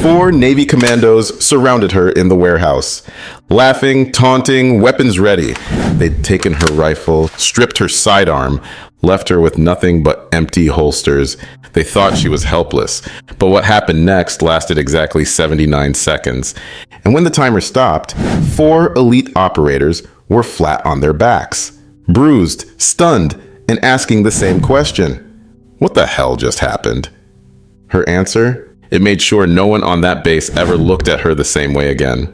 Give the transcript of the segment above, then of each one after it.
4 Navy commandos surrounded her in the warehouse. Laughing, taunting, weapons ready. They'd taken her rifle, stripped her sidearm, left her with nothing but empty holsters. They thought she was helpless, but what happened next lasted exactly 79 seconds. And when the timer stopped, 4 elite operators were flat on their backs, bruised, stunned, and asking the same question. What the hell just happened? Her answer? It made sure no one on that base ever looked at her the same way again.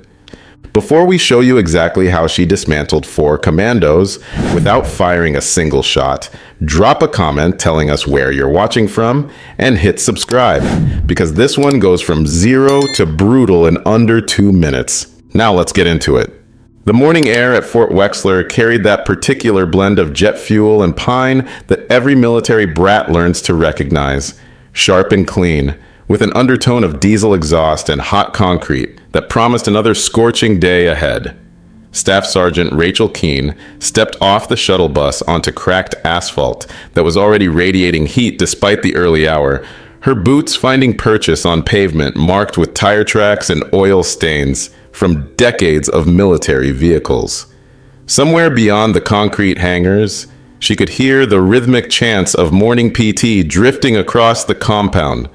Before we show you exactly how she dismantled 4 commandos without firing a single shot, drop a comment telling us where you're watching from and hit subscribe, because this one goes from 0 to brutal in under 2 minutes. Now let's get into it. The morning air at Fort Wexler carried that particular blend of jet fuel and pine that every military brat learns to recognize. Sharp and clean, with an undertone of diesel exhaust and hot concrete that promised another scorching day ahead. Staff Sergeant Rachel Keene stepped off the shuttle bus onto cracked asphalt that was already radiating heat despite the early hour, her boots finding purchase on pavement marked with tire tracks and oil stains from decades of military vehicles. Somewhere beyond the concrete hangars, she could hear the rhythmic chants of morning PT drifting across the compound,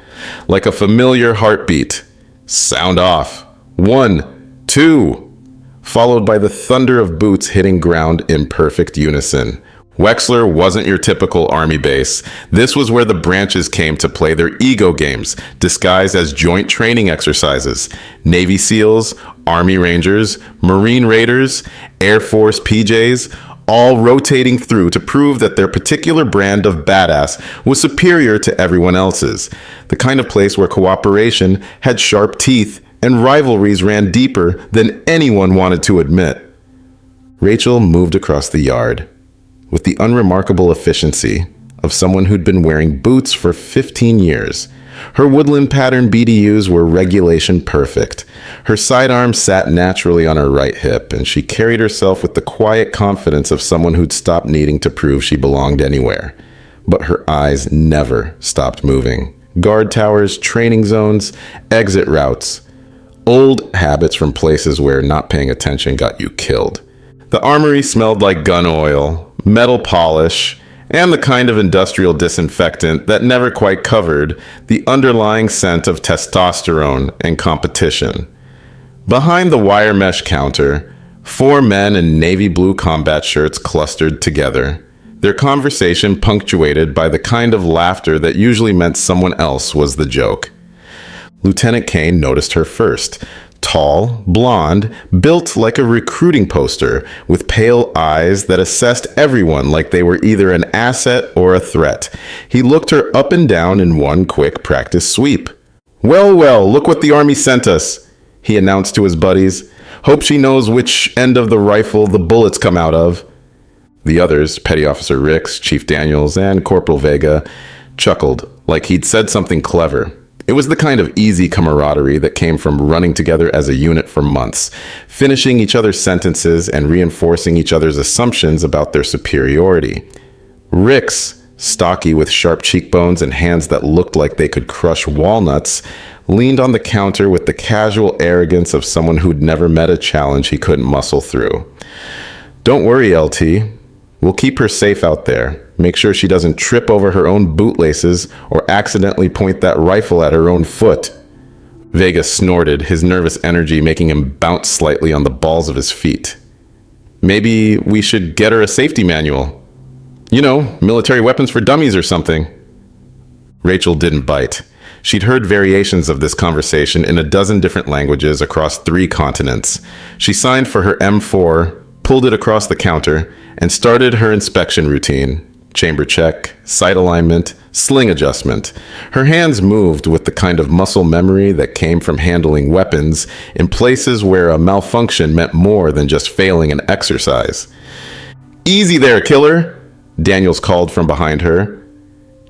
like a familiar heartbeat. Sound off. 1, 2, followed by the thunder of boots hitting ground in perfect unison. Wexler wasn't your typical army base. This was where the branches came to play their ego games, disguised as joint training exercises. Navy SEALs, Army Rangers, Marine Raiders, Air Force PJs, all rotating through to prove that their particular brand of badass was superior to everyone else's. The kind of place where cooperation had sharp teeth and rivalries ran deeper than anyone wanted to admit. Rachel moved across the yard with the unremarkable efficiency of someone who'd been wearing boots for 15 years. Her woodland pattern BDUs were regulation perfect. Her sidearm sat naturally on her right hip, and she carried herself with the quiet confidence of someone who'd stopped needing to prove she belonged anywhere. But her eyes never stopped moving. Guard towers, training zones, exit routes. Old habits from places where not paying attention got you killed. The armory smelled like gun oil, metal polish, and the kind of industrial disinfectant that never quite covered the underlying scent of testosterone and competition. Behind the wire mesh counter, 4 men in navy blue combat shirts clustered together, their conversation punctuated by the kind of laughter that usually meant someone else was the joke. Lieutenant Kane noticed her first. Tall, blonde, built like a recruiting poster, with pale eyes that assessed everyone like they were either an asset or a threat. He looked her up and down in one quick practice sweep. Well, look what the Army sent us," he announced to his buddies. "Hope she knows which end of the rifle the bullets come out of." The others, Petty Officer Ricks, Chief Daniels, and Corporal Vega, chuckled like he'd said something clever. It was the kind of easy camaraderie that came from running together as a unit for months, finishing each other's sentences and reinforcing each other's assumptions about their superiority. Ricks, stocky with sharp cheekbones and hands that looked like they could crush walnuts, leaned on the counter with the casual arrogance of someone who'd never met a challenge he couldn't muscle through. "Don't worry, LT. We'll keep her safe out there. Make sure she doesn't trip over her own bootlaces or accidentally point that rifle at her own foot." Vega snorted, his nervous energy making him bounce slightly on the balls of his feet. "Maybe we should get her a safety manual. You know, military weapons for dummies or something." Rachel didn't bite. She'd heard variations of this conversation in a dozen different languages across 3 continents. She signed for her M4, pulled it across the counter, and started her inspection routine. Chamber check, sight alignment, sling adjustment. Her hands moved with the kind of muscle memory that came from handling weapons in places where a malfunction meant more than just failing an exercise. "Easy there, killer," Daniels called from behind her.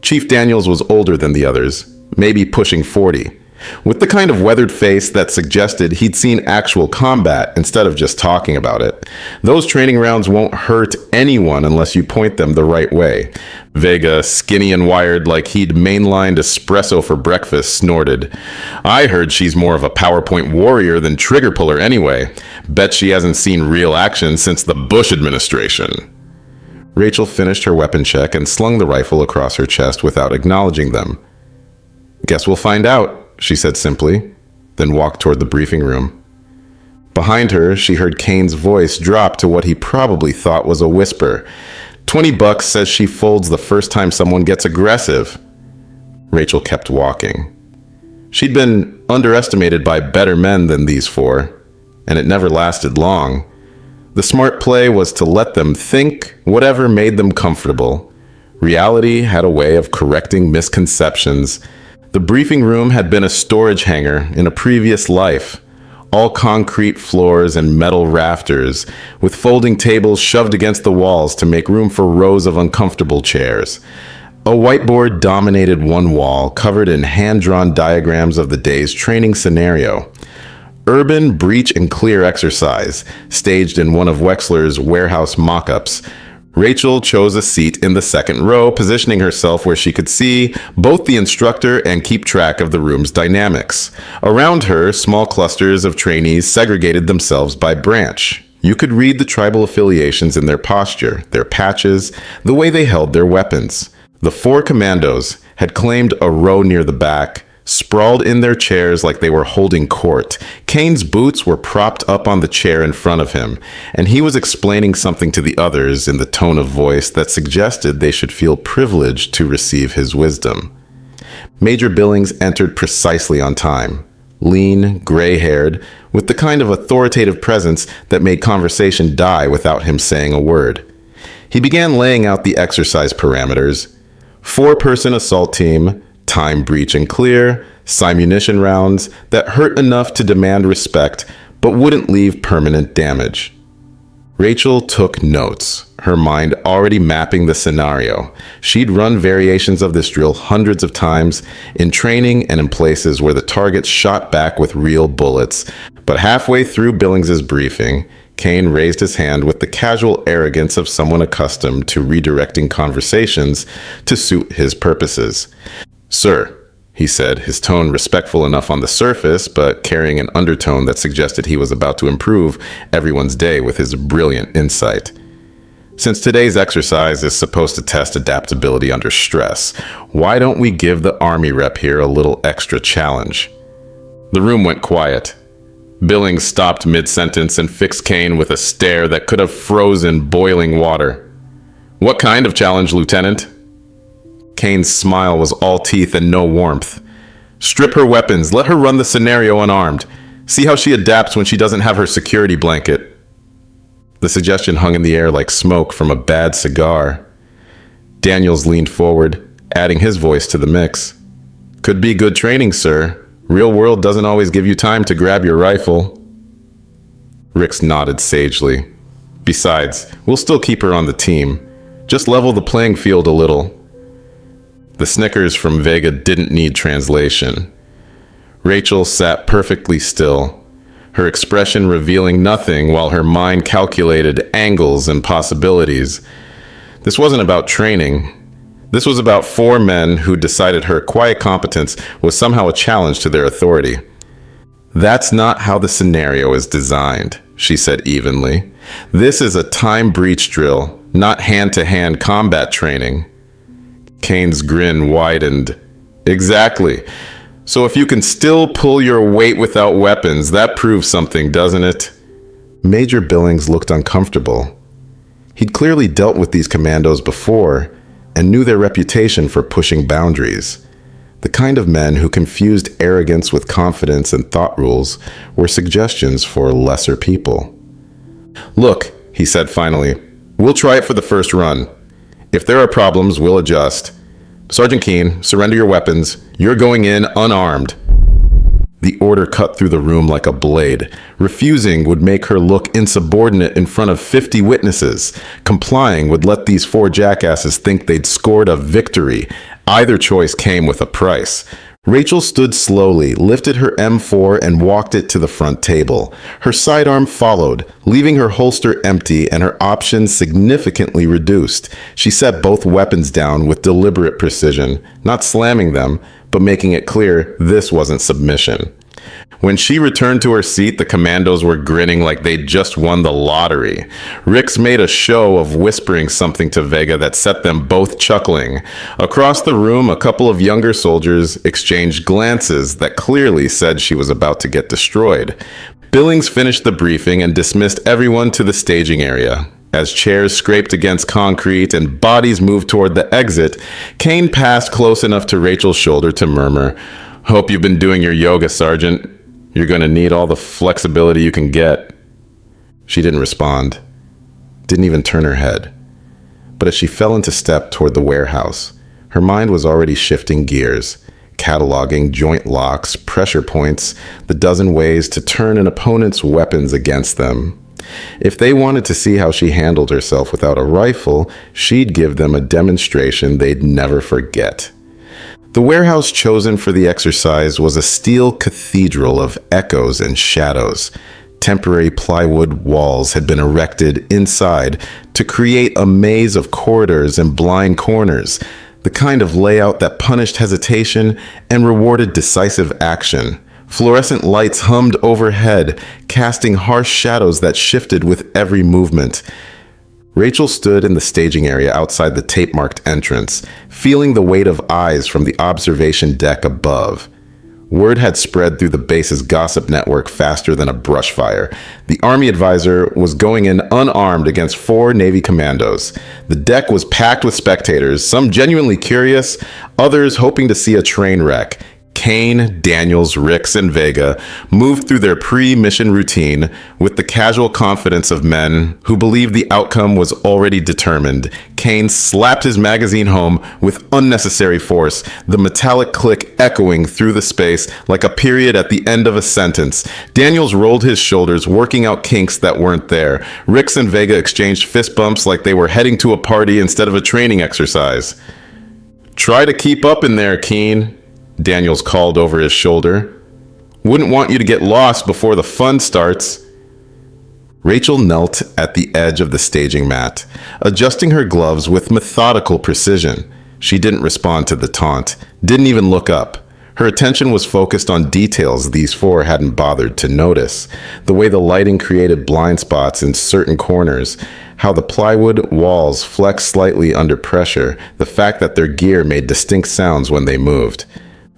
Chief Daniels was older than the others, maybe pushing 40. with the kind of weathered face that suggested he'd seen actual combat instead of just talking about it. Those training rounds won't hurt anyone unless you point them the right way. Vega, skinny and wired like he'd mainlined espresso for breakfast, snorted. I heard she's more of a PowerPoint warrior than trigger puller anyway. Bet she hasn't seen real action since the Bush administration. Rachel finished her weapon check and slung the rifle across her chest without acknowledging them. Guess we'll find out, she said simply, then walked toward the briefing room. Behind her, she heard Kane's voice drop to what he probably thought was a whisper. $20 says she folds the first time someone gets aggressive. Rachel kept walking. She'd been underestimated by better men than these four, and it never lasted long. The smart play was to let them think whatever made them comfortable. Reality had a way of correcting misconceptions. The briefing room had been a storage hangar in a previous life. All concrete floors and metal rafters, with folding tables shoved against the walls to make room for rows of uncomfortable chairs. A whiteboard dominated one wall, covered in hand-drawn diagrams of the day's training scenario. Urban breach and clear exercise, staged in one of Wexler's warehouse mock-ups. Rachel chose a seat in the second row, positioning herself where she could see both the instructor and keep track of the room's dynamics. Around her, small clusters of trainees segregated themselves by branch. You could read the tribal affiliations in their posture, their patches, the way they held their weapons. The 4 Commandos had claimed a row near the back, sprawled in their chairs like they were holding court. Kane's boots were propped up on the chair in front of him, and he was explaining something to the others in the tone of voice that suggested they should feel privileged to receive his wisdom. Major Billings entered precisely on time, lean, gray-haired, with the kind of authoritative presence that made conversation die without him saying a word. He began laying out the exercise parameters. 4-person assault team, time breach and clear, simunition rounds that hurt enough to demand respect but wouldn't leave permanent damage. Rachel took notes, her mind already mapping the scenario. She'd run variations of this drill hundreds of times, in training and in places where the targets shot back with real bullets. But halfway through Billings's briefing, Kane raised his hand with the casual arrogance of someone accustomed to redirecting conversations to suit his purposes. "Sir," he said, his tone respectful enough on the surface, but carrying an undertone that suggested he was about to improve everyone's day with his brilliant insight. "Since today's exercise is supposed to test adaptability under stress, why don't we give the Army rep here a little extra challenge?" The room went quiet. Billings stopped mid-sentence and fixed Kane with a stare that could have frozen boiling water. "What kind of challenge, Lieutenant?" Kane's smile was all teeth and no warmth. "Strip her weapons, let her run the scenario unarmed. See how she adapts when she doesn't have her security blanket." The suggestion hung in the air like smoke from a bad cigar. Daniels leaned forward, adding his voice to the mix. "Could be good training, sir. Real world doesn't always give you time to grab your rifle." Ricks nodded sagely. "Besides, we'll still keep her on the team. Just level the playing field a little." The snickers from Vega didn't need translation. Rachel sat perfectly still, her expression revealing nothing while her mind calculated angles and possibilities. This wasn't about training. This was about 4 men who decided her quiet competence was somehow a challenge to their authority. "That's not how the scenario is designed," she said evenly. "This is a time breach drill, not hand-to-hand combat training." Kane's grin widened. "Exactly. So if you can still pull your weight without weapons, that proves something, doesn't it?" Major Billings looked uncomfortable. He'd clearly dealt with these commandos before and knew their reputation for pushing boundaries. The kind of men who confused arrogance with confidence and thought rules were suggestions for lesser people. "Look," he said finally, "we'll try it for the first run. If there are problems, we'll adjust. Sergeant Keene, surrender your weapons. You're going in unarmed." The order cut through the room like a blade. Refusing would make her look insubordinate in front of 50 witnesses. Complying would let these 4 jackasses think they'd scored a victory. Either choice came with a price. Rachel stood slowly, lifted her M4 and walked it to the front table. Her sidearm followed, leaving her holster empty and her options significantly reduced. She set both weapons down with deliberate precision, not slamming them, but making it clear this wasn't submission. When she returned to her seat, the Commandos were grinning like they'd just won the lottery. Rix made a show of whispering something to Vega that set them both chuckling. Across the room, a couple of younger soldiers exchanged glances that clearly said she was about to get destroyed. Billings finished the briefing and dismissed everyone to the staging area. As chairs scraped against concrete and bodies moved toward the exit, Kane passed close enough to Rachel's shoulder to murmur, "Hope you've been doing your yoga, Sergeant. You're going to need all the flexibility you can get." She didn't respond, didn't even turn her head. But as she fell into step toward the warehouse, her mind was already shifting gears, cataloging joint locks, pressure points, the dozen ways to turn an opponent's weapons against them. If they wanted to see how she handled herself without a rifle, she'd give them a demonstration they'd never forget. The warehouse chosen for the exercise was a steel cathedral of echoes and shadows. Temporary plywood walls had been erected inside to create a maze of corridors and blind corners, the kind of layout that punished hesitation and rewarded decisive action. Fluorescent lights hummed overhead, casting harsh shadows that shifted with every movement. Rachel stood in the staging area outside the tape-marked entrance, feeling the weight of eyes from the observation deck above. Word had spread through the base's gossip network faster than a brush fire. The Army advisor was going in unarmed against 4 Navy commandos. The deck was packed with spectators, some genuinely curious, others hoping to see a train wreck. Kane, Daniels, Rix, and Vega moved through their pre-mission routine with the casual confidence of men who believed the outcome was already determined. Kane slapped his magazine home with unnecessary force, the metallic click echoing through the space like a period at the end of a sentence. Daniels rolled his shoulders, working out kinks that weren't there. Rix and Vega exchanged fist bumps like they were heading to a party instead of a training exercise. "Try to keep up in there, Keen," Daniels called over his shoulder. "Wouldn't want you to get lost before the fun starts." Rachel knelt at the edge of the staging mat, adjusting her gloves with methodical precision. She didn't respond to the taunt, didn't even look up. Her attention was focused on details these 4 hadn't bothered to notice. The way the lighting created blind spots in certain corners, how the plywood walls flexed slightly under pressure, the fact that their gear made distinct sounds when they moved.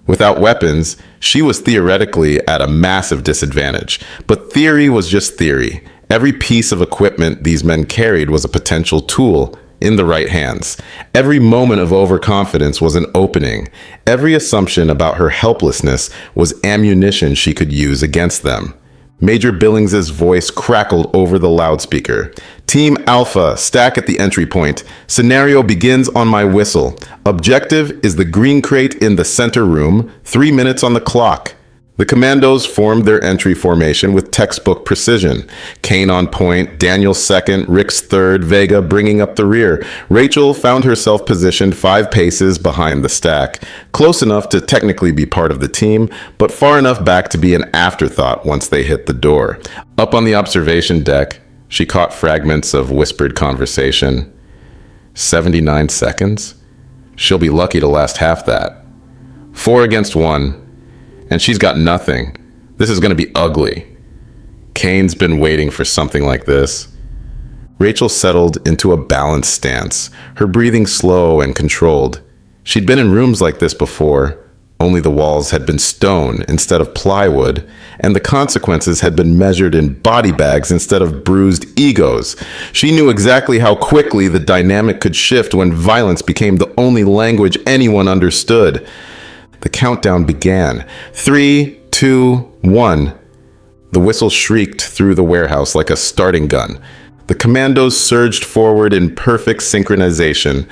Without weapons, she was theoretically at a massive disadvantage. But theory was just theory. Every piece of equipment these men carried was a potential tool in the right hands. Every moment of overconfidence was an opening. Every assumption about her helplessness was ammunition she could use against them. Major Billings's voice crackled over the loudspeaker. "Team Alpha, stack at the entry point. Scenario begins on my whistle. Objective is the green crate in the center room. 3 minutes on the clock." The Commandos formed their entry formation with textbook precision. Kane on point, Daniel second, Rix third, Vega bringing up the rear. Rachel found herself positioned 5 paces behind the stack, close enough to technically be part of the team, but far enough back to be an afterthought once they hit the door. Up on the observation deck, she caught fragments of whispered conversation. 79 seconds? She'll be lucky to last half that. 4 against 1. And she's got nothing. This is going to be ugly. Kane's been waiting for something like this. Rachel settled into a balanced stance, her breathing slow and controlled. She'd been in rooms like this before, only the walls had been stone instead of plywood, and the consequences had been measured in body bags instead of bruised egos. She knew exactly how quickly the dynamic could shift when violence became the only language anyone understood. The countdown began. 3, 2, 1. The whistle shrieked through the warehouse like a starting gun. The Commandos surged forward in perfect synchronization,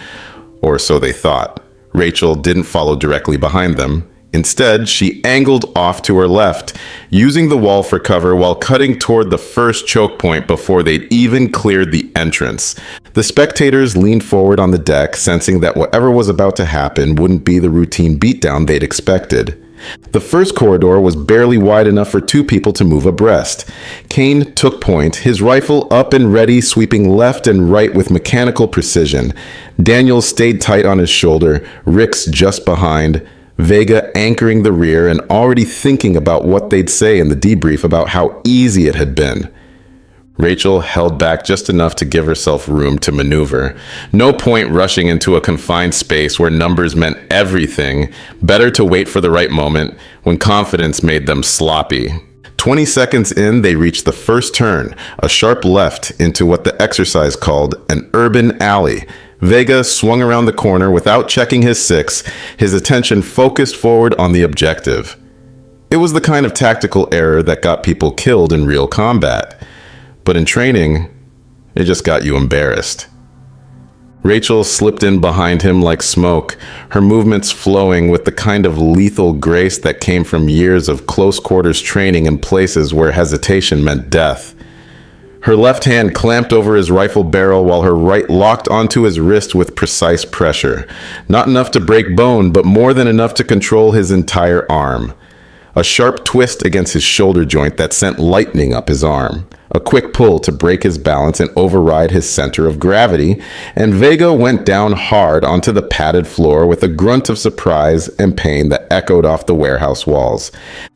or so they thought. Rachel didn't follow directly behind them. Instead, she angled off to her left, using the wall for cover while cutting toward the first choke point before they'd even cleared the entrance. The spectators leaned forward on the deck, sensing that whatever was about to happen wouldn't be the routine beatdown they'd expected. The first corridor was barely wide enough for two people to move abreast. Kane took point, his rifle up and ready, sweeping left and right with mechanical precision. Daniels stayed tight on his shoulder, Ricks just behind, Vega anchoring the rear and already thinking about what they'd say in the debrief about how easy it had been. Rachel held back just enough to give herself room to maneuver. No point rushing into a confined space where numbers meant everything. Better to wait for the right moment when confidence made them sloppy. 20 seconds in, they reached the first turn, a sharp left into what the exercise called an urban alley. Vega swung around the corner without checking his six, his attention focused forward on the objective. It was the kind of tactical error that got people killed in real combat. But in training, it just got you embarrassed. Rachel slipped in behind him like smoke, her movements flowing with the kind of lethal grace that came from years of close quarters training in places where hesitation meant death. Her left hand clamped over his rifle barrel while her right locked onto his wrist with precise pressure. Not enough to break bone, but more than enough to control his entire arm. A sharp twist against his shoulder joint that sent lightning up his arm. A quick pull to break his balance and override his center of gravity, and Vega went down hard onto the padded floor with a grunt of surprise and pain that echoed off the warehouse walls.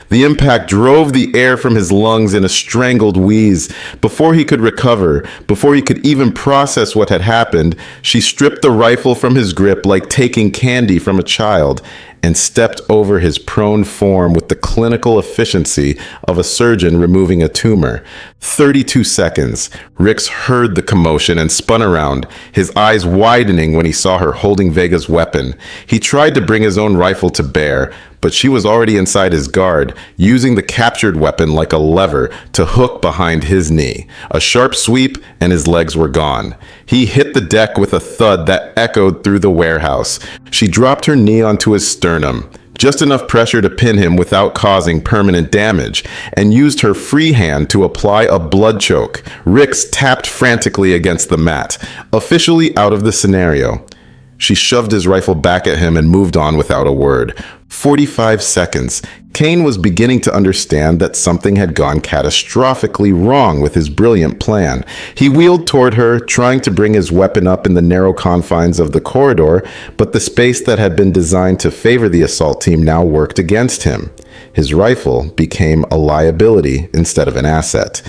The impact drove the air from his lungs in a strangled wheeze. Before he could recover, before he could even process what had happened, she stripped the rifle from his grip like taking candy from a child and stepped over his prone form with the clinical efficiency of a surgeon removing a tumor. 32 seconds. Ricks heard the commotion and spun around, his eyes widening when he saw her holding Vega's weapon. He tried to bring his own rifle to bear, but she was already inside his guard, using the captured weapon like a lever to hook behind his knee. A sharp sweep, and his legs were gone. He hit the deck with a thud that echoed through the warehouse. She dropped her knee onto his sternum, just enough pressure to pin him without causing permanent damage, and used her free hand to apply a blood choke. Ricks tapped frantically against the mat, officially out of the scenario. She shoved his rifle back at him and moved on without a word. 45 seconds. Kane was beginning to understand that something had gone catastrophically wrong with his brilliant plan. He wheeled toward her, trying to bring his weapon up in the narrow confines of the corridor, but the space that had been designed to favor the assault team now worked against him. His rifle became a liability instead of an asset.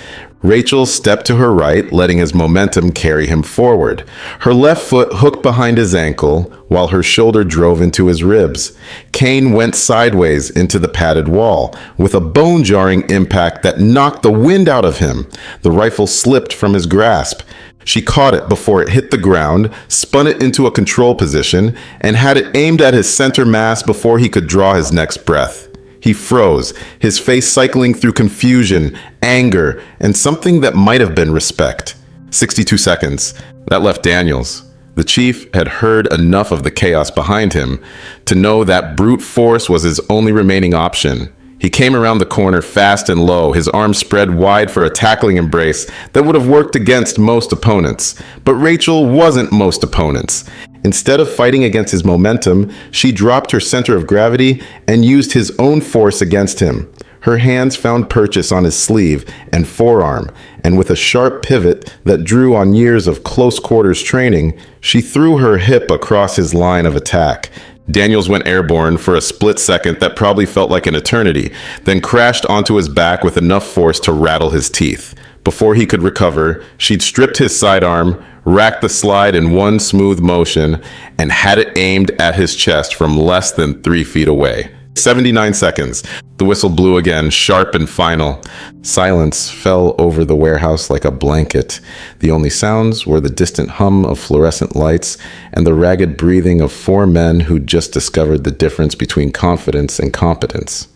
Rachel stepped to her right, letting his momentum carry him forward. Her left foot hooked behind his ankle, while her shoulder drove into his ribs. Kane went sideways into the padded wall, with a bone-jarring impact that knocked the wind out of him. The rifle slipped from his grasp. She caught it before it hit the ground, spun it into a control position, and had it aimed at his center mass before he could draw his next breath. He froze, his face cycling through confusion, anger, and something that might have been respect. 62 seconds. That left Daniels. The chief had heard enough of the chaos behind him to know that brute force was his only remaining option. He came around the corner fast and low, his arms spread wide for a tackling embrace that would have worked against most opponents. But Rachel wasn't most opponents. Instead of fighting against his momentum, she dropped her center of gravity and used his own force against him. Her hands found purchase on his sleeve and forearm, and with a sharp pivot that drew on years of close quarters training, she threw her hip across his line of attack. Daniels went airborne for a split second that probably felt like an eternity, then crashed onto his back with enough force to rattle his teeth. Before he could recover, she'd stripped his sidearm, racked the slide in one smooth motion, and had it aimed at his chest from less than 3 feet away. 79 seconds. The whistle blew again, sharp and final. Silence fell over the warehouse like a blanket. The only sounds were the distant hum of fluorescent lights and the ragged breathing of 4 men who'd just discovered the difference between confidence and competence.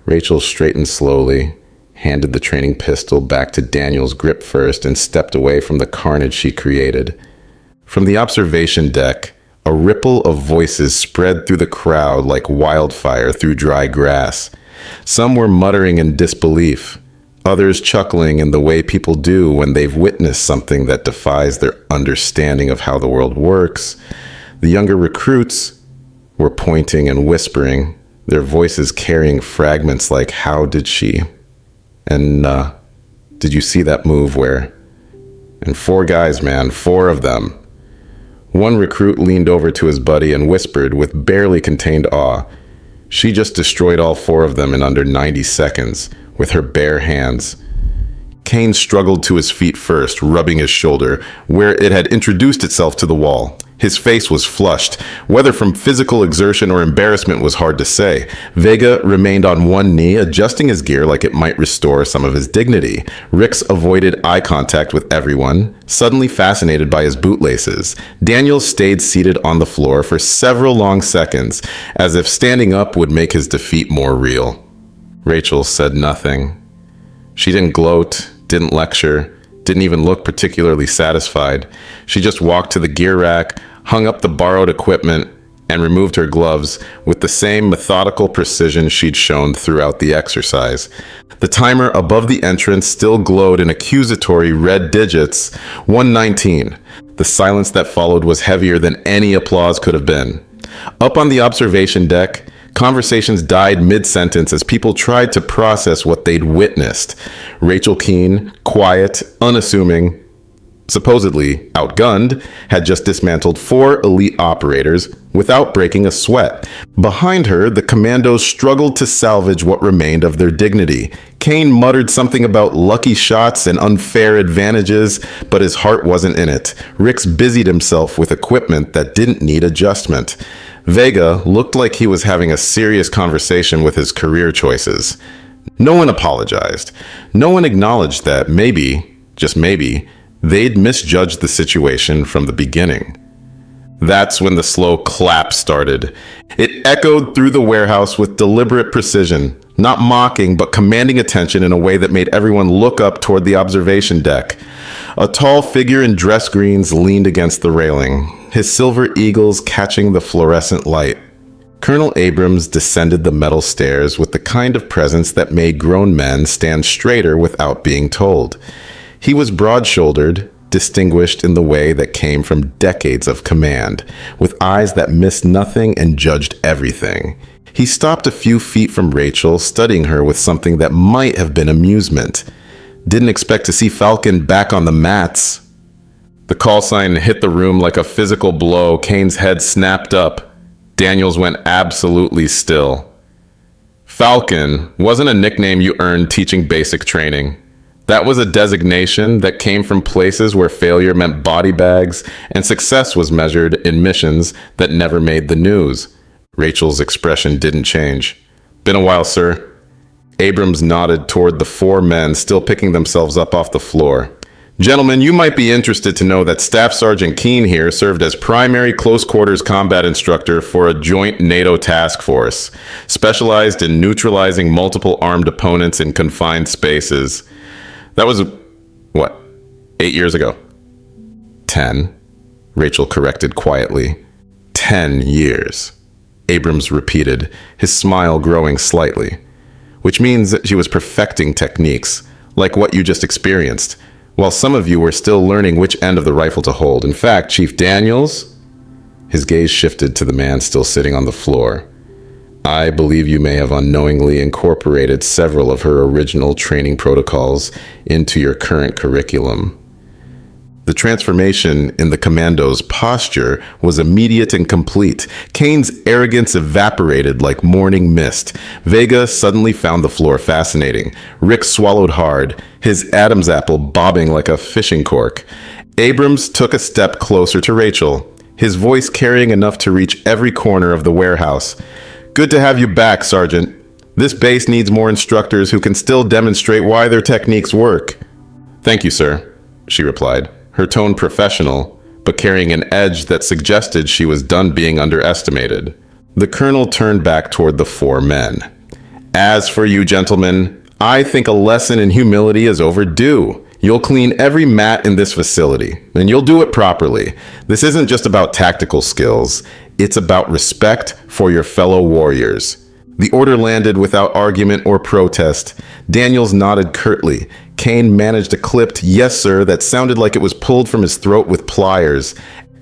Rachel straightened slowly, handed the training pistol back to Daniel's grip first, and stepped away from the carnage she created. From the observation deck, a ripple of voices spread through the crowd like wildfire through dry grass. Some were muttering in disbelief, others chuckling in the way people do when they've witnessed something that defies their understanding of how the world works. The younger recruits were pointing and whispering, their voices carrying fragments like, "How did she?" And, "Did you see that move where?" And 4 guys, man, 4 of them. One recruit leaned over to his buddy and whispered with barely contained awe, "She just destroyed all 4 of them in under 90 seconds with her bare hands." Kane struggled to his feet first, rubbing his shoulder, where it had introduced itself to the wall. His face was flushed. Whether from physical exertion or embarrassment was hard to say. Vega remained on one knee, adjusting his gear like it might restore some of his dignity. Rix avoided eye contact with everyone, suddenly fascinated by his bootlaces. Daniel stayed seated on the floor for several long seconds, as if standing up would make his defeat more real. Rachel said nothing. She didn't gloat, didn't lecture, didn't even look particularly satisfied. She just walked to the gear rack, hung up the borrowed equipment, and removed her gloves with the same methodical precision she'd shown throughout the exercise. The timer above the entrance still glowed in accusatory red digits, 119. The silence that followed was heavier than any applause could have been. Up on the observation deck, conversations died mid-sentence as people tried to process what they'd witnessed. Rachel Keene, quiet, unassuming, supposedly outgunned, had just dismantled 4 elite operators without breaking a sweat. Behind her, the Commandos struggled to salvage what remained of their dignity. Kane muttered something about lucky shots and unfair advantages, but his heart wasn't in it. Rix busied himself with equipment that didn't need adjustment. Vega looked like he was having a serious conversation with his career choices. No one apologized. No one acknowledged that maybe, just maybe, they'd misjudged the situation from the beginning. That's when the slow clap started. It echoed through the warehouse with deliberate precision, not mocking but commanding attention in a way that made everyone look up toward the observation deck. A tall figure in dress greens leaned against the railing, his silver eagles catching the fluorescent light. Colonel Abrams descended the metal stairs with the kind of presence that made grown men stand straighter without being told. He was broad-shouldered, distinguished in the way that came from decades of command, with eyes that missed nothing and judged everything. He stopped a few feet from Rachel, studying her with something that might have been amusement. Didn't expect to see Falcon back on the mats. The call sign hit the room like a physical blow. Kane's head snapped up. Daniels went absolutely still. Falcon wasn't a nickname you earned teaching basic training. That was a designation that came from places where failure meant body bags and success was measured in missions that never made the news. Rachel's expression didn't change. "Been a while, sir." Abrams nodded toward the 4 men still picking themselves up off the floor. "Gentlemen, you might be interested to know that Staff Sergeant Keene here served as primary close-quarters combat instructor for a joint NATO task force, specialized in neutralizing multiple armed opponents in confined spaces. That was, 8 years ago?" 10, Rachel corrected quietly. 10 years, Abrams repeated, his smile growing slightly. "Which means that she was perfecting techniques, like what you just experienced, while some of you were still learning which end of the rifle to hold. In fact, Chief Daniels," his gaze shifted to the man still sitting on the floor, "I believe you may have unknowingly incorporated several of her original training protocols into your current curriculum." The transformation in the Commandos' posture was immediate and complete. Kane's arrogance evaporated like morning mist. Vega suddenly found the floor fascinating. Rick swallowed hard, his Adam's apple bobbing like a fishing cork. Abrams took a step closer to Rachel, his voice carrying enough to reach every corner of the warehouse. "Good to have you back, Sergeant. This base needs more instructors who can still demonstrate why their techniques work." "Thank you, sir," she replied, her tone professional, but carrying an edge that suggested she was done being underestimated. The colonel turned back toward the 4 men. "As for you, gentlemen, I think a lesson in humility is overdue. You'll clean every mat in this facility, and you'll do it properly. This isn't just about tactical skills. It's about respect for your fellow warriors." The order landed without argument or protest. Daniels nodded curtly. Kane managed a clipped "yes, sir" that sounded like it was pulled from his throat with pliers.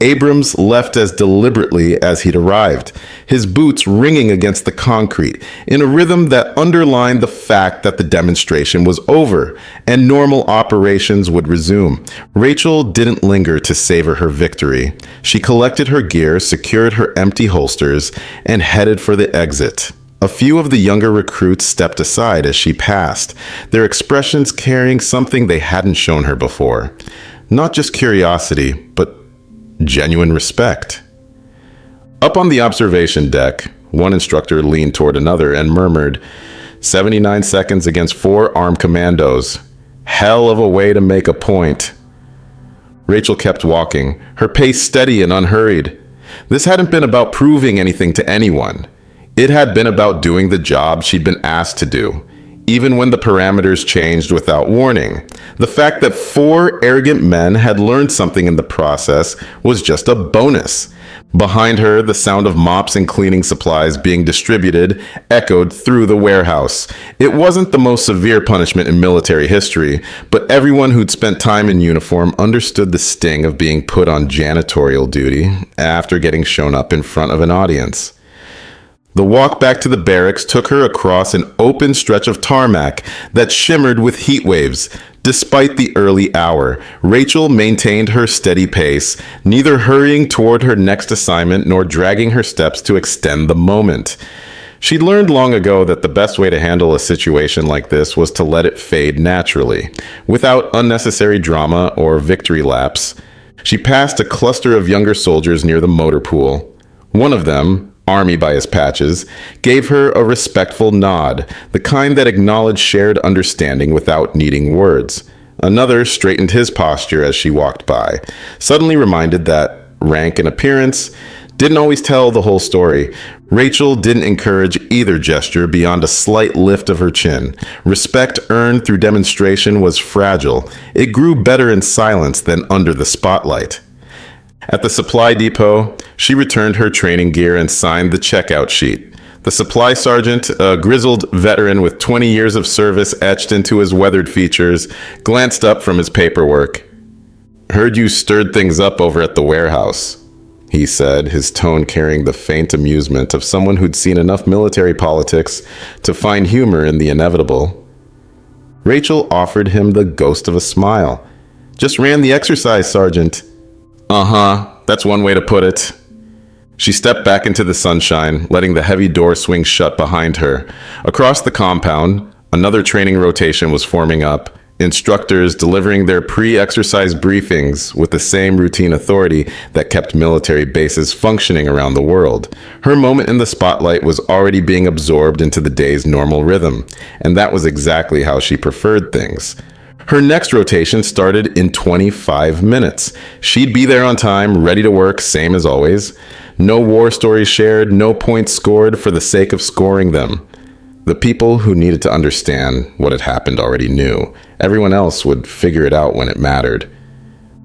Abrams left as deliberately as he'd arrived, his boots ringing against the concrete in a rhythm that underlined the fact that the demonstration was over and normal operations would resume. Rachel didn't linger to savor her victory. She collected her gear, secured her empty holsters, and headed for the exit. A few of the younger recruits stepped aside as she passed, their expressions carrying something they hadn't shown her before. Not just curiosity, but genuine respect. Up on the observation deck, one instructor leaned toward another and murmured, 79 seconds against 4 armed commandos. Hell of a way to make a point. Rachel kept walking, her pace steady and unhurried. This hadn't been about proving anything to anyone. It had been about doing the job she'd been asked to do, even when the parameters changed without warning. The fact that 4 arrogant men had learned something in the process was just a bonus. Behind her, the sound of mops and cleaning supplies being distributed echoed through the warehouse. It wasn't the most severe punishment in military history, but everyone who'd spent time in uniform understood the sting of being put on janitorial duty after getting shown up in front of an audience. The walk back to the barracks took her across an open stretch of tarmac that shimmered with heat waves. Despite the early hour, Rachel maintained her steady pace, neither hurrying toward her next assignment nor dragging her steps to extend the moment. She'd learned long ago that the best way to handle a situation like this was to let it fade naturally, without unnecessary drama or victory laps. She passed a cluster of younger soldiers near the motor pool. One of them, Army by his patches, gave her a respectful nod, the kind that acknowledged shared understanding without needing words. Another straightened his posture as she walked by, suddenly reminded that rank and appearance didn't always tell the whole story. Rachel didn't encourage either gesture beyond a slight lift of her chin. Respect earned through demonstration was fragile. It grew better in silence than under the spotlight. At the supply depot, she returned her training gear and signed the checkout sheet. The supply sergeant, a grizzled veteran with 20 years of service etched into his weathered features, glanced up from his paperwork. "Heard you stirred things up over at the warehouse," he said, his tone carrying the faint amusement of someone who'd seen enough military politics to find humor in the inevitable. Rachel offered him the ghost of a smile. "Just ran the exercise, Sergeant." "Uh-huh, that's one way to put it." She stepped back into the sunshine, letting the heavy door swing shut behind her. Across the compound, another training rotation was forming up, instructors delivering their pre-exercise briefings with the same routine authority that kept military bases functioning around the world. Her moment in the spotlight was already being absorbed into the day's normal rhythm, and that was exactly how she preferred things. Her next rotation started in 25 minutes. She'd be there on time, ready to work, same as always. No war stories shared, no points scored for the sake of scoring them. The people who needed to understand what had happened already knew. Everyone else would figure it out when it mattered.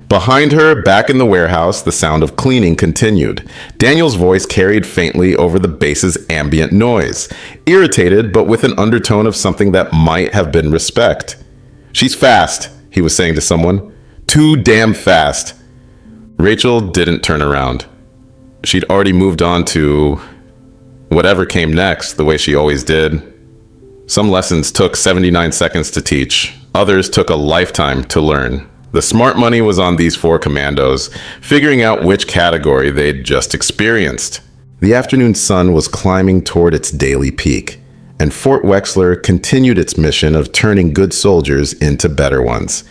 Behind her, back in the warehouse, the sound of cleaning continued. Daniel's voice carried faintly over the base's ambient noise, irritated but with an undertone of something that might have been respect. "She's fast," he was saying to someone. "Too damn fast." Rachel didn't turn around. She'd already moved on to whatever came next, the way she always did. Some lessons took 79 seconds to teach. Others took a lifetime to learn. The smart money was on these 4 commandos, figuring out which category they'd just experienced. The afternoon sun was climbing toward its daily peak, and Fort Wexler continued its mission of turning good soldiers into better ones.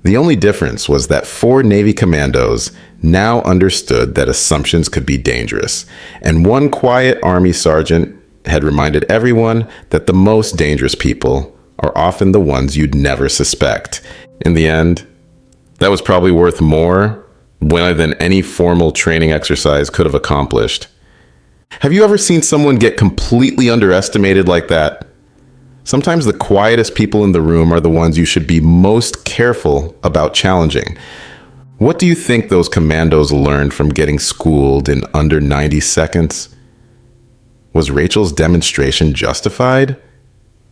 The only difference was that 4 Navy commandos now understood that assumptions could be dangerous, and one quiet Army sergeant had reminded everyone that the most dangerous people are often the ones you'd never suspect. In the end, that was probably worth more than any formal training exercise could have accomplished. Have you ever seen someone get completely underestimated like that? Sometimes the quietest people in the room are the ones you should be most careful about challenging. What do you think those commandos learned from getting schooled in under 90 seconds? Was Rachel's demonstration justified?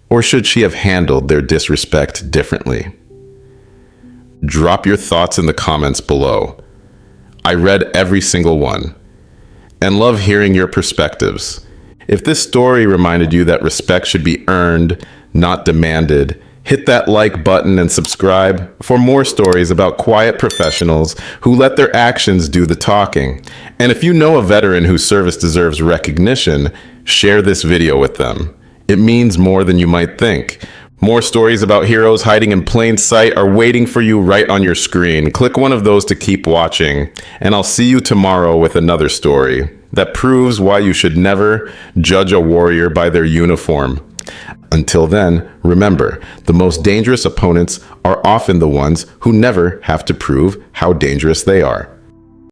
Or should she have handled their disrespect differently? Drop your thoughts in the comments below. I read every single one and love hearing your perspectives. If this story reminded you that respect should be earned, not demanded, hit that like button and subscribe for more stories about quiet professionals who let their actions do the talking. And if you know a veteran whose service deserves recognition, share this video with them. It means more than you might think. More stories about heroes hiding in plain sight are waiting for you right on your screen. Click one of those to keep watching, and I'll see you tomorrow with another story that proves why you should never judge a warrior by their uniform. Until then, remember, the most dangerous opponents are often the ones who never have to prove how dangerous they are.